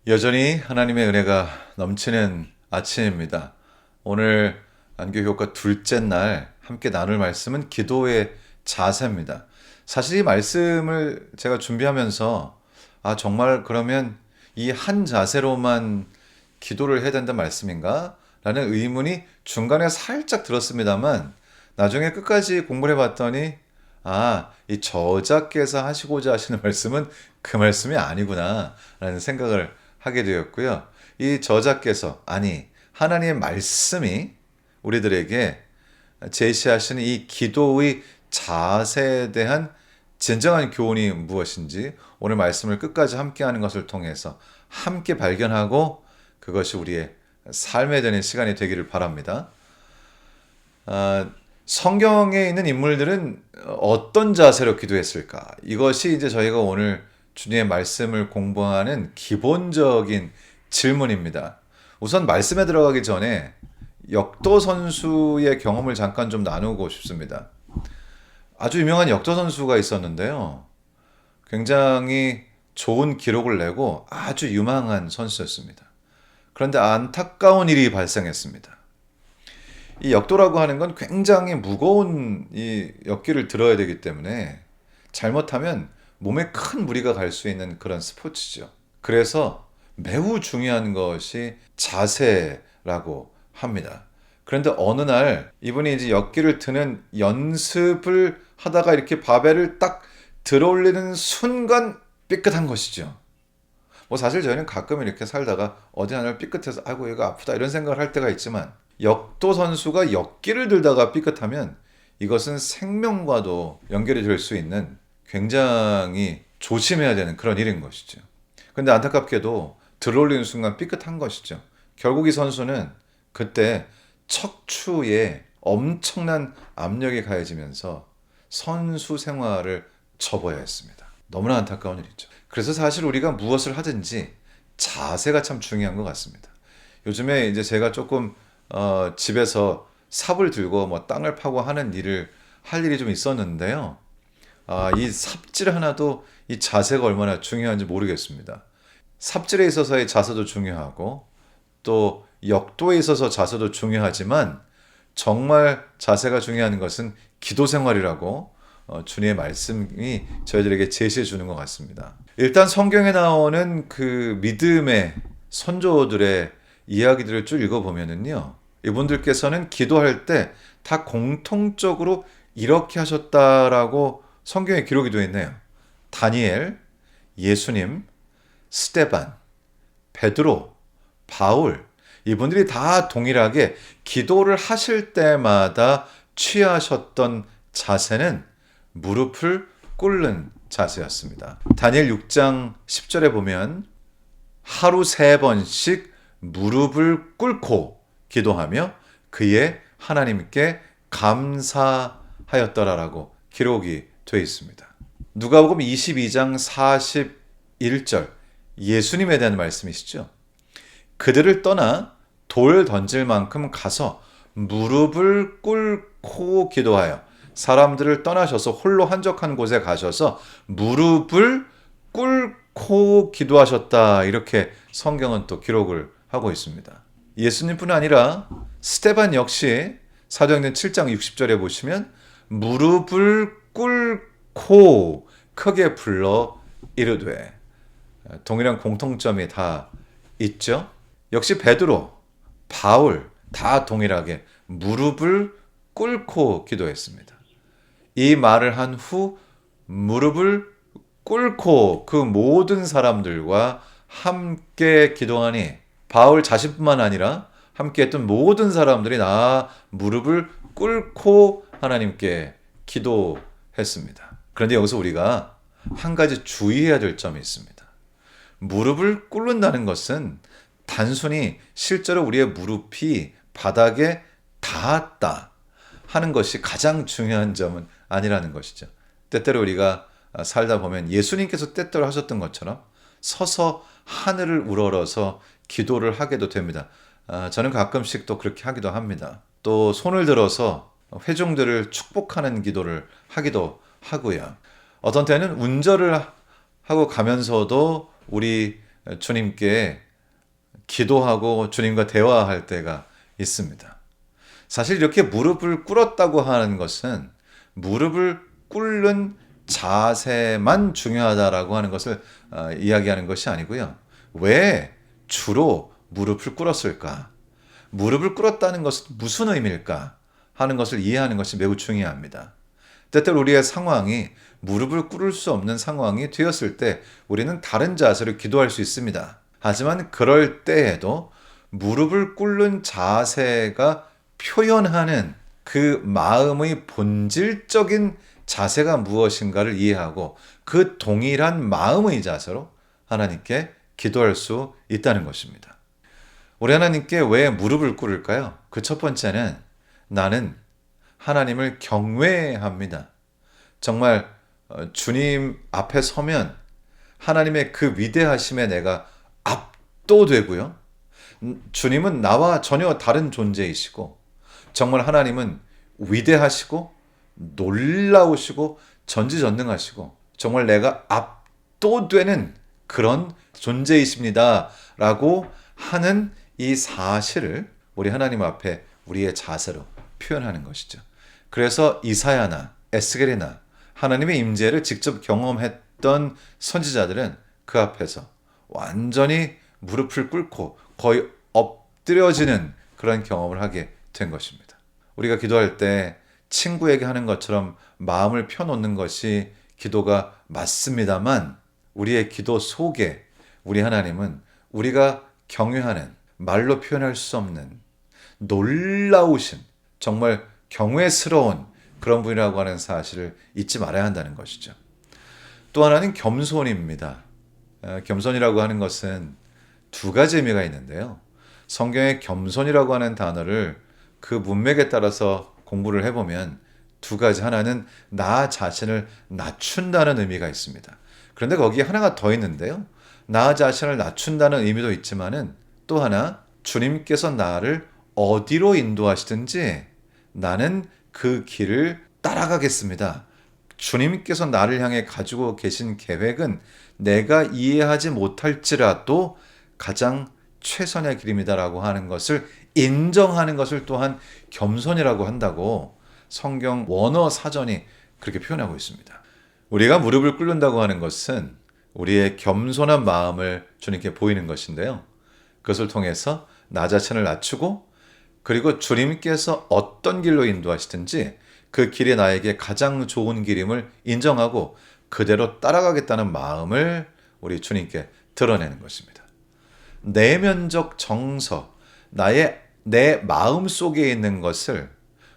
여전히 하나님의 은혜가 넘치는 아침입니다. 오늘 안교교과 둘째 날 함께 나눌 말씀은 기도의 자세입니다. 사실 이 말씀을 제가 준비하면서 정말 그러면 이 한 자세로만 기도를 해야 된다는 말씀인가? 라는 의문이 중간에 살짝 들었습니다만 나중에 끝까지 공부를 해봤더니 이 저자께서 하시고자 하시는 말씀은 그 말씀이 아니구나 라는 생각을 하게 되었고요. 이 저자께서 하나님의 말씀이 우리들에게 제시하시는 이 기도의 자세에 대한 진정한 교훈이 무엇인지 오늘 말씀을 끝까지 함께하는 것을 통해서 함께 발견하고 그것이 우리의 삶에 되는 시간이 되기를 바랍니다. 성경에 있는 인물들은 어떤 자세로 기도했을까? 이것이 이제 저희가 오늘 주님의 말씀을 공부하는 기본적인 질문입니다. 우선 말씀에 들어가기 전에 역도 선수의 경험을 잠깐 좀 나누고 싶습니다. 아주 유명한 역도 선수가 있었는데요. 굉장히 좋은 기록을 내고 아주 유망한 선수였습니다. 그런데 안타까운 일이 발생했습니다. 이 역도라고 하는 건 굉장히 무거운 이 역기를 들어야 되기 때문에 잘못하면 몸에 큰 무리가 갈 수 있는 그런 스포츠죠. 그래서 매우 중요한 것이 자세라고 합니다. 그런데 어느 날 이분이 이제 역기를 드는 연습을 하다가 이렇게 바벨을 딱 들어 올리는 순간 삐끗한 것이죠. 사실 저희는 가끔 이렇게 살다가 어디 하나 삐끗해서 아이고 얘가 아프다 이런 생각을 할 때가 있지만 역도 선수가 역기를 들다가 삐끗하면 이것은 생명과도 연결이 될 수 있는 굉장히 조심해야 되는 그런 일인 것이죠. 근데 안타깝게도 들어올리는 순간 삐끗한 것이죠. 결국 이 선수는 그때 척추에 엄청난 압력이 가해지면서 선수 생활을 접어야 했습니다. 너무나 안타까운 일이죠. 그래서 사실 우리가 무엇을 하든지 자세가 참 중요한 것 같습니다. 요즘에 이제 제가 조금 집에서 삽을 들고 땅을 파고 하는 일을 할 일이 좀 있었는데요. 이 삽질 하나도 이 자세가 얼마나 중요한지 모르겠습니다. 삽질에 있어서의 자세도 중요하고 또 역도에 있어서 자세도 중요하지만 정말 자세가 중요한 것은 기도 생활이라고 주님의 말씀이 저희들에게 제시해 주는 것 같습니다. 일단 성경에 나오는 그 믿음의 선조들의 이야기들을 쭉 읽어보면은요. 이분들께서는 기도할 때 다 공통적으로 이렇게 하셨다라고 성경에 기록이 되어 있네요. 다니엘, 예수님, 스데반, 베드로, 바울 이분들이 다 동일하게 기도를 하실 때마다 취하셨던 자세는 무릎을 꿇는 자세였습니다. 다니엘 6장 10절에 보면 하루 3번씩 무릎을 꿇고 기도하며 그의 하나님께 감사하였더라라고 기록이 되어 있습니다. 누가복음 22장 41절 예수님에 대한 말씀이시죠. 그들을 떠나 돌 던질 만큼 가서 무릎을 꿇고 기도하여 사람들을 떠나셔서 홀로 한적한 곳에 가셔서 무릎을 꿇고 기도하셨다. 이렇게 성경은 또 기록을 하고 있습니다. 예수님뿐 아니라 스데반 역시 사도행전 7장 60절에 보시면 무릎을 꿇고 크게 불러 이르되 동일한 공통점이 다 있죠. 역시 베드로, 바울 다 동일하게 무릎을 꿇고 기도했습니다. 이 말을 한 후 무릎을 꿇고 그 모든 사람들과 함께 기도하니 바울 자신뿐만 아니라 함께했던 모든 사람들이 무릎을 꿇고 하나님께 기도했습니다. 그런데 여기서 우리가 한 가지 주의해야 될 점이 있습니다. 무릎을 꿇는다는 것은 단순히 실제로 우리의 무릎이 바닥에 닿았다 하는 것이 가장 중요한 점은 아니라는 것이죠. 때때로 우리가 살다 보면 예수님께서 때때로 하셨던 것처럼 서서 하늘을 우러러서 기도를 하게도 됩니다. 저는 가끔씩 또 그렇게 하기도 합니다. 또 손을 들어서 회중들을 축복하는 기도를 하기도 하고요. 어떤 때는 운전을 하고 가면서도 우리 주님께 기도하고 주님과 대화할 때가 있습니다. 사실 이렇게 무릎을 꿇었다고 하는 것은 무릎을 꿇는 자세만 중요하다라고 하는 것을 이야기하는 것이 아니고요. 왜 주로 무릎을 꿇었을까? 무릎을 꿇었다는 것은 무슨 의미일까? 하는 것을 이해하는 것이 매우 중요합니다. 때때로 우리의 상황이 무릎을 꿇을 수 없는 상황이 되었을 때 우리는 다른 자세로 기도할 수 있습니다. 하지만 그럴 때에도 무릎을 꿇는 자세가 표현하는 그 마음의 본질적인 자세가 무엇인가를 이해하고 그 동일한 마음의 자세로 하나님께 기도할 수 있다는 것입니다. 우리 하나님께 왜 무릎을 꿇을까요? 그 첫 번째는 나는 하나님을 경외합니다. 정말 주님 앞에 서면 하나님의 그 위대하심에 내가 압도되고요. 주님은 나와 전혀 다른 존재이시고 정말 하나님은 위대하시고 놀라우시고 전지전능하시고 정말 내가 압도되는 그런 존재이십니다. 라고 하는 이 사실을 우리 하나님 앞에 우리의 자세로 표현하는 것이죠. 그래서 이사야나 에스겔이나 하나님의 임재를 직접 경험했던 선지자들은 그 앞에서 완전히 무릎을 꿇고 거의 엎드려지는 그런 경험을 하게 된 것입니다. 우리가 기도할 때 친구에게 하는 것처럼 마음을 펴놓는 것이 기도가 맞습니다만 우리의 기도 속에 우리 하나님은 우리가 경외하는 말로 표현할 수 없는 놀라우신 정말 경외스러운 그런 분이라고 하는 사실을 잊지 말아야 한다는 것이죠. 또 하나는 겸손입니다. 겸손이라고 하는 것은 두 가지 의미가 있는데요. 성경에 겸손이라고 하는 단어를 그 문맥에 따라서 공부를 해보면 두 가지, 하나는 나 자신을 낮춘다는 의미가 있습니다. 그런데 거기에 하나가 더 있는데요. 나 자신을 낮춘다는 의미도 있지만은 또 하나, 주님께서 나를 어디로 인도하시든지 나는 그 길을 따라가겠습니다. 주님께서 나를 향해 가지고 계신 계획은 내가 이해하지 못할지라도 가장 최선의 길입니다라고 하는 것을 인정하는 것을 또한 겸손이라고 한다고 성경 원어 사전이 그렇게 표현하고 있습니다. 우리가 무릎을 꿇는다고 하는 것은 우리의 겸손한 마음을 주님께 보이는 것인데요. 그것을 통해서 나 자신을 낮추고 그리고 주님께서 어떤 길로 인도하시든지 그 길이 나에게 가장 좋은 길임을 인정하고 그대로 따라가겠다는 마음을 우리 주님께 드러내는 것입니다. 내면적 정서, 내 마음 속에 있는 것을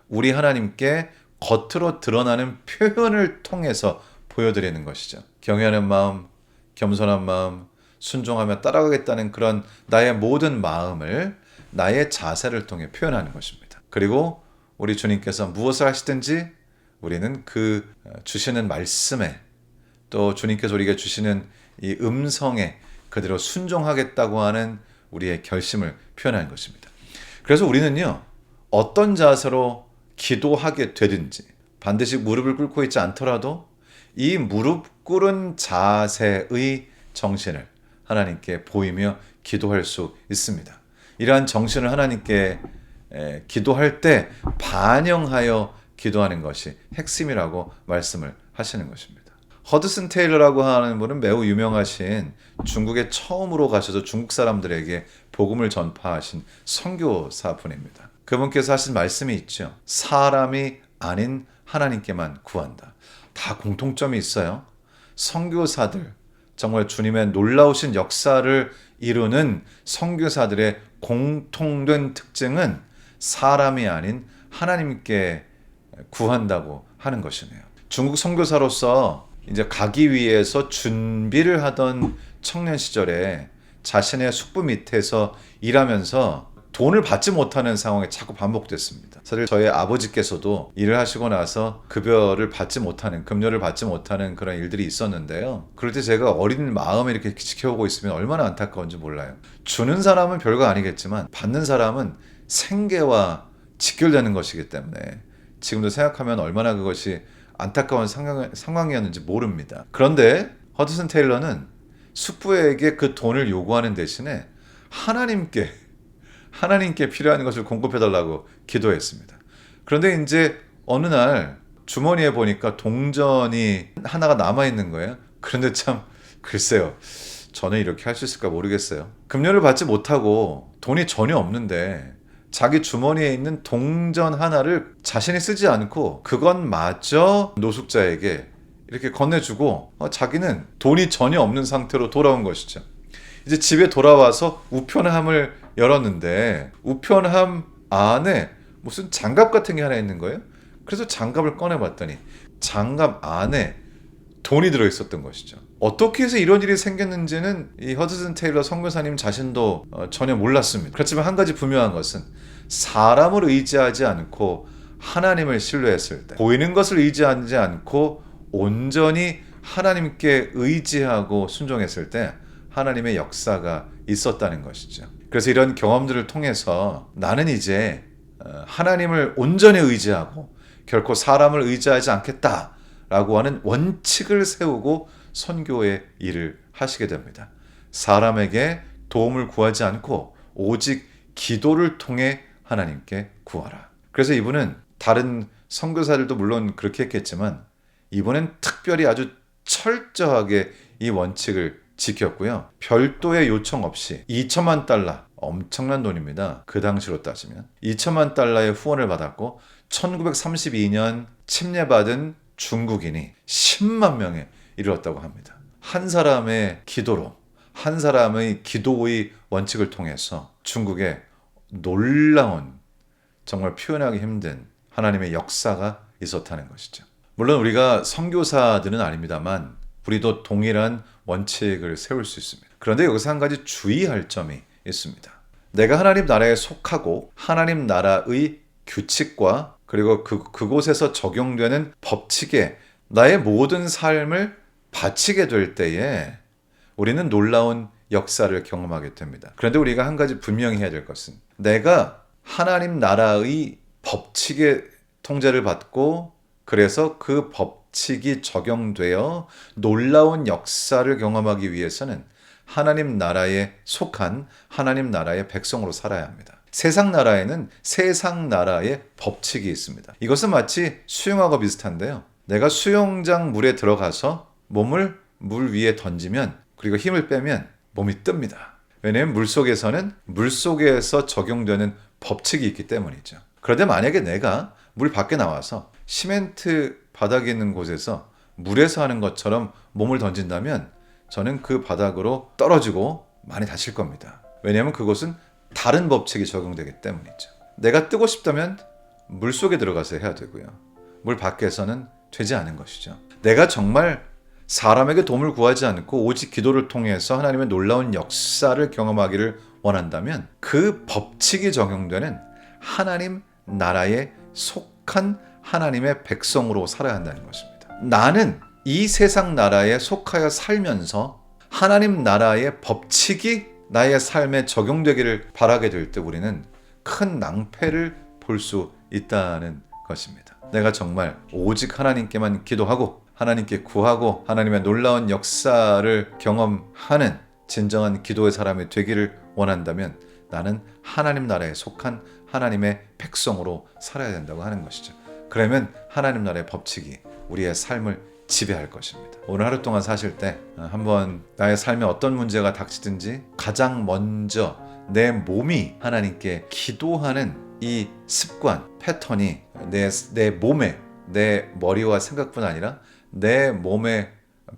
우리 하나님께 겉으로 드러나는 표현을 통해서 보여드리는 것이죠. 경외하는 마음, 겸손한 마음, 순종하며 따라가겠다는 그런 나의 모든 마음을 나의 자세를 통해 표현하는 것입니다. 그리고 우리 주님께서 무엇을 하시든지 우리는 그 주시는 말씀에 또 주님께서 우리에게 주시는 이 음성에 그대로 순종하겠다고 하는 우리의 결심을 표현하는 것입니다. 그래서 우리는요, 어떤 자세로 기도하게 되든지 반드시 무릎을 꿇고 있지 않더라도 이 무릎 꿇은 자세의 정신을 하나님께 보이며 기도할 수 있습니다. 이러한 정신을 하나님께 기도할 때 반영하여 기도하는 것이 핵심이라고 말씀을 하시는 것입니다. 허드슨 테일러라고 하는 분은 매우 유명하신 중국에 처음으로 가셔서 중국 사람들에게 복음을 전파하신 선교사분입니다. 그분께서 하신 말씀이 있죠. 사람이 아닌 하나님께만 구한다. 다 공통점이 있어요. 선교사들, 정말 주님의 놀라우신 역사를 이루는 선교사들의 공통된 특징은 사람이 아닌 하나님께 구한다고 하는 것이네요. 중국 선교사로서 이제 가기 위해서 준비를 하던 청년 시절에 자신의 숙부 밑에서 일하면서 돈을 받지 못하는 상황이 자꾸 반복됐습니다. 사실 저희 아버지께서도 일을 하시고 나서 급여를 받지 못하는, 급료를 받지 못하는 그런 일들이 있었는데요. 그럴 때 제가 어린 마음에 이렇게 지켜보고 있으면 얼마나 안타까운지 몰라요. 주는 사람은 별거 아니겠지만 받는 사람은 생계와 직결되는 것이기 때문에 지금도 생각하면 얼마나 그것이 안타까운 상황이었는지 모릅니다. 그런데 허드슨 테일러는 숙부에게 그 돈을 요구하는 대신에 하나님께 필요한 것을 공급해달라고 기도했습니다. 그런데 이제 어느 날 주머니에 보니까 동전이 하나가 남아있는 거예요. 그런데 참, 글쎄요. 저는 이렇게 할 수 있을까 모르겠어요. 급료를 받지 못하고 돈이 전혀 없는데 자기 주머니에 있는 동전 하나를 자신이 쓰지 않고 그것마저 노숙자에게 이렇게 건네주고 자기는 돈이 전혀 없는 상태로 돌아온 것이죠. 이제 집에 돌아와서 우편함을 열었는데 우편함 안에 무슨 장갑 같은 게 하나 있는 거예요. 그래서 장갑을 꺼내봤더니 장갑 안에 돈이 들어있었던 것이죠. 어떻게 해서 이런 일이 생겼는지는 이 허드슨 테일러 선교사님 자신도 전혀 몰랐습니다. 그렇지만 한 가지 분명한 것은 사람을 의지하지 않고 하나님을 신뢰했을 때, 보이는 것을 의지하지 않고 온전히 하나님께 의지하고 순종했을 때 하나님의 역사가 있었다는 것이죠. 그래서 이런 경험들을 통해서 나는 이제 하나님을 온전히 의지하고 결코 사람을 의지하지 않겠다라고 하는 원칙을 세우고 선교의 일을 하시게 됩니다. 사람에게 도움을 구하지 않고 오직 기도를 통해 하나님께 구하라. 그래서 이분은 다른 선교사들도 물론 그렇게 했겠지만 이번엔 특별히 아주 철저하게 이 원칙을 지켰고요. 별도의 요청 없이 2천만 달러, 엄청난 돈입니다. 그 당시로 따지면 2천만 달러의 후원을 받았고 1932년 침례받은 중국인이 10만 명에 이르렀다고 합니다. 한 사람의 기도로, 한 사람의 기도의 원칙을 통해서 중국에 놀라운, 정말 표현하기 힘든 하나님의 역사가 있었다는 것이죠. 물론 우리가 선교사들은 아닙니다만 우리도 동일한 원칙을 세울 수 있습니다. 그런데 여기서 한 가지 주의할 점이 있습니다. 내가 하나님 나라에 속하고 하나님 나라의 규칙과 그리고 그곳에서 적용되는 법칙에 나의 모든 삶을 바치게 될 때에 우리는 놀라운 역사를 경험하게 됩니다. 그런데 우리가 한 가지 분명히 해야 될 것은 내가 하나님 나라의 법칙의 통제를 받고 그래서 그 법칙이 적용되어 놀라운 역사를 경험하기 위해서는 하나님 나라에 속한 하나님 나라의 백성으로 살아야 합니다. 세상 나라에는 세상 나라의 법칙이 있습니다. 이것은 마치 수영하고 비슷한데요. 내가 수영장 물에 들어가서 몸을 물 위에 던지면 그리고 힘을 빼면 몸이 뜹니다. 왜냐하면 물속에서 적용되는 법칙이 있기 때문이죠. 그런데 만약에 내가 물 밖에 나와서 시멘트 바닥에 있는 곳에서 물에서 하는 것처럼 몸을 던진다면 저는 그 바닥으로 떨어지고 많이 다칠 겁니다. 왜냐하면 그것은 다른 법칙이 적용되기 때문이죠. 내가 뜨고 싶다면 물속에 들어가서 해야 되고요. 물 밖에서는 되지 않은 것이죠. 내가 정말 사람에게 도움을 구하지 않고 오직 기도를 통해서 하나님의 놀라운 역사를 경험하기를 원한다면 그 법칙이 적용되는 하나님 나라에 속한 하나님의 백성으로 살아야 한다는 것입니다. 나는 이 세상 나라에 속하여 살면서 하나님 나라의 법칙이 나의 삶에 적용되기를 바라게 될 때 우리는 큰 낭패를 볼 수 있다는 것입니다. 내가 정말 오직 하나님께만 기도하고 하나님께 구하고 하나님의 놀라운 역사를 경험하는 진정한 기도의 사람이 되기를 원한다면 나는 하나님 나라에 속한 하나님의 백성으로 살아야 된다고 하는 것이죠. 그러면 하나님 나라의 법칙이 우리의 삶을 지배할 것입니다. 오늘 하루 동안 사실 때 한번 나의 삶에 어떤 문제가 닥치든지 가장 먼저 내 몸이 하나님께 기도하는 이 습관, 패턴이 내 몸에, 내 머리와 생각뿐 아니라 내 몸에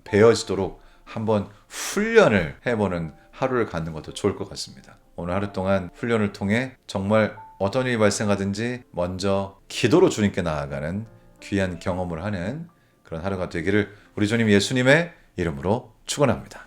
배어지도록 한번 훈련을 해보는 하루를 갖는 것도 좋을 것 같습니다. 오늘 하루 동안 훈련을 통해 정말 어떤 일이 발생하든지 먼저 기도로 주님께 나아가는 귀한 경험을 하는 그런 하루가 되기를 우리 주님 예수님의 이름으로 축원합니다.